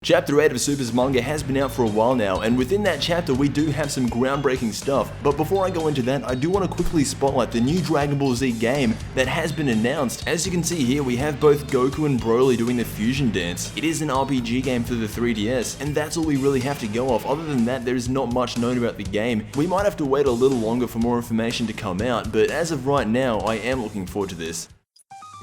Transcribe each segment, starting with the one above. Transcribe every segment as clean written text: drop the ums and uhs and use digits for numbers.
Chapter 8 of Super's manga has been out for a while now, and within that chapter we do have some groundbreaking stuff. But before I go into that, I do want to quickly spotlight the new Dragon Ball Z game that has been announced. As you can see here, we have both Goku and Broly doing the fusion dance. It is an RPG game for the 3DS, and that's all we really have to go off. Other than that, there is not much known about the game. We might have to wait a little longer for more information to come out, but as of right now, I am looking forward to this.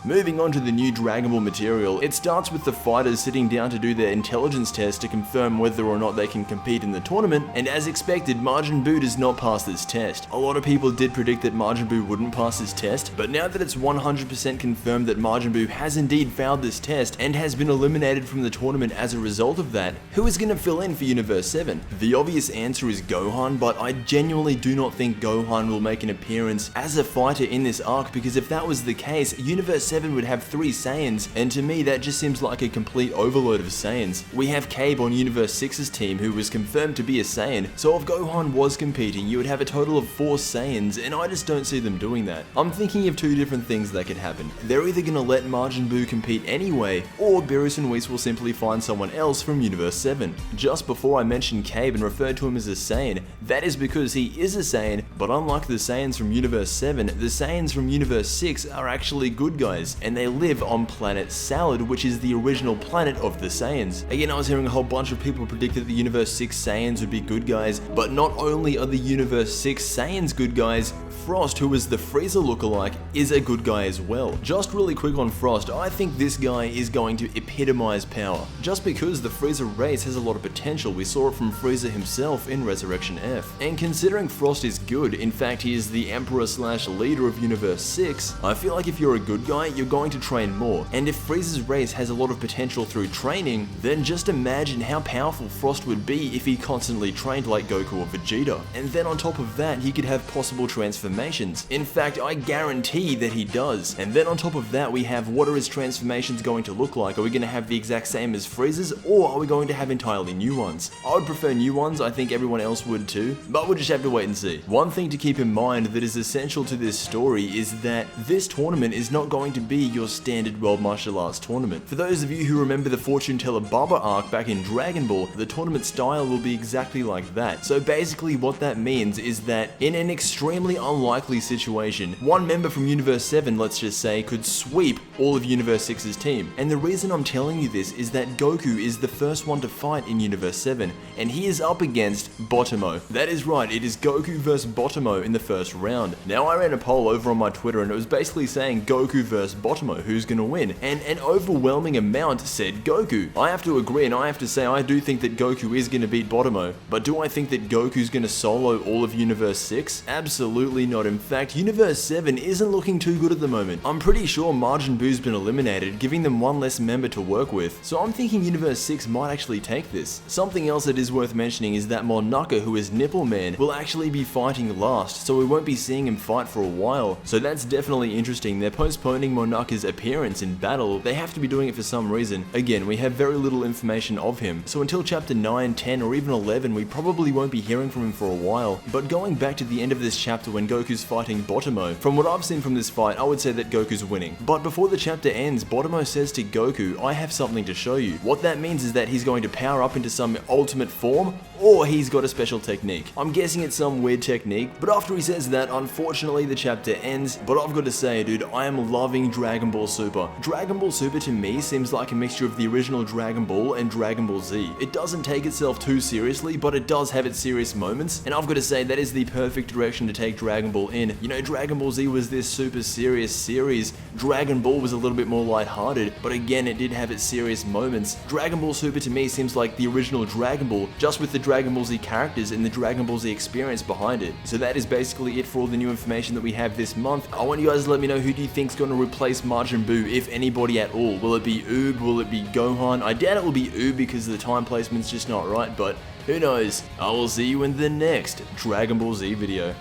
Moving on to the new Dragon Ball material, it starts with the fighters sitting down to do their intelligence test to confirm whether or not they can compete in the tournament, and as expected, Majin Buu does not pass this test. A lot of people did predict that Majin Buu wouldn't pass this test, but now that it's 100% confirmed that Majin Buu has indeed failed this test and has been eliminated from the tournament as a result of that, who is going to fill in for Universe 7? The obvious answer is Gohan, but I genuinely do not think Gohan will make an appearance as a fighter in this arc, because if that was the case, Universe 7 would have 3 Saiyans, and to me that just seems like a complete overload of Saiyans. We have Cabe on Universe 6's team who was confirmed to be a Saiyan, so if Gohan was competing you would have a total of 4 Saiyans, and I just don't see them doing that. I'm thinking of 2 different things that could happen. They're either gonna let Majin Buu compete anyway, or Beerus and Whis will simply find someone else from Universe 7. Just before I mentioned Cabe and referred to him as a Saiyan, that is because he is a Saiyan, but unlike the Saiyans from Universe 7, the Saiyans from Universe 6 are actually good guys, and they live on planet Salad, which is the original planet of the Saiyans. Again, I was hearing a whole bunch of people predict that the Universe 6 Saiyans would be good guys, but not only are the Universe 6 Saiyans good guys, Frost, who is the Frieza lookalike, is a good guy as well. Just really quick on Frost, I think this guy is going to epitomize power. Just because the Frieza race has a lot of potential, we saw it from Frieza himself in Resurrection F. And considering Frost is good, in fact he is the Emperor / leader of Universe 6, I feel like if you're a good guy, you're going to train more. And if Frieza's race has a lot of potential through training, then just imagine how powerful Frost would be if he constantly trained like Goku or Vegeta. And then on top of that, he could have possible transformations. In fact, I guarantee that he does. And then on top of that, we have what are his transformations going to look like? Are we going to have the exact same as Frieza's, or are we going to have entirely new ones? I would prefer new ones, I think everyone else would too, but we'll just have to wait and see. One thing to keep in mind that is essential to this story is that this tournament is not going to be your standard World Martial Arts tournament. For those of you who remember the Fortune Teller Baba arc back in Dragon Ball, the tournament style will be exactly like that. So basically what that means is that in an extremely unlikely situation, one member from Universe 7, let's just say, could sweep all of Universe 6's team. And the reason I'm telling you this is that Goku is the first one to fight in Universe 7, and he is up against Botomo. That is right, it is Goku versus Botomo in the first round. Now I ran a poll over on my Twitter and it was basically saying Goku versus Botomo, who's gonna win? And an overwhelming amount said Goku. I have to agree, and I have to say I do think that Goku is gonna beat Botomo, but do I think that Goku's gonna solo all of Universe 6? Absolutely not. In fact, Universe 7 isn't looking too good at the moment. I'm pretty sure Majin Buu's been eliminated, giving them one less member to work with, so I'm thinking Universe 6 might actually take this. Something else that is worth mentioning is that Monaka, who is Nipple Man, will actually be fighting last, so we won't be seeing him fight for a while, so that's definitely interesting. They're postponing Monaka's appearance in battle. They have to be doing it for some reason. Again, we have very little information of him, so until chapter 9, 10, or even 11, we probably won't be hearing from him for a while. But going back to the end of this chapter when Goku's fighting Botomo, from what I've seen from this fight, I would say that Goku's winning. But before the chapter ends, Botomo says to Goku, I have something to show you. What that means is that he's going to power up into some ultimate form, or he's got a special technique. I'm guessing it's some weird technique, but after he says that, unfortunately the chapter ends. But I've got to say, dude, I am loving Dragon Ball Super. Dragon Ball Super to me seems like a mixture of the original Dragon Ball and Dragon Ball Z. It doesn't take itself too seriously, but it does have its serious moments, and I've got to say that is the perfect direction to take Dragon Ball in. You know, Dragon Ball Z was this super serious series. Dragon Ball was a little bit more lighthearted, but again, it did have its serious moments. Dragon Ball Super to me seems like the original Dragon Ball, just with the Dragon Ball Z characters and the Dragon Ball Z experience behind it. So that is basically it for all the new information that we have this month. I want you guys to let me know who do you think is going to replace Majin Buu, if anybody at all. Will it be Oob? Will it be Gohan? I doubt it will be Oob because the time placement's just not right, but who knows? I will see you in the next Dragon Ball Z video.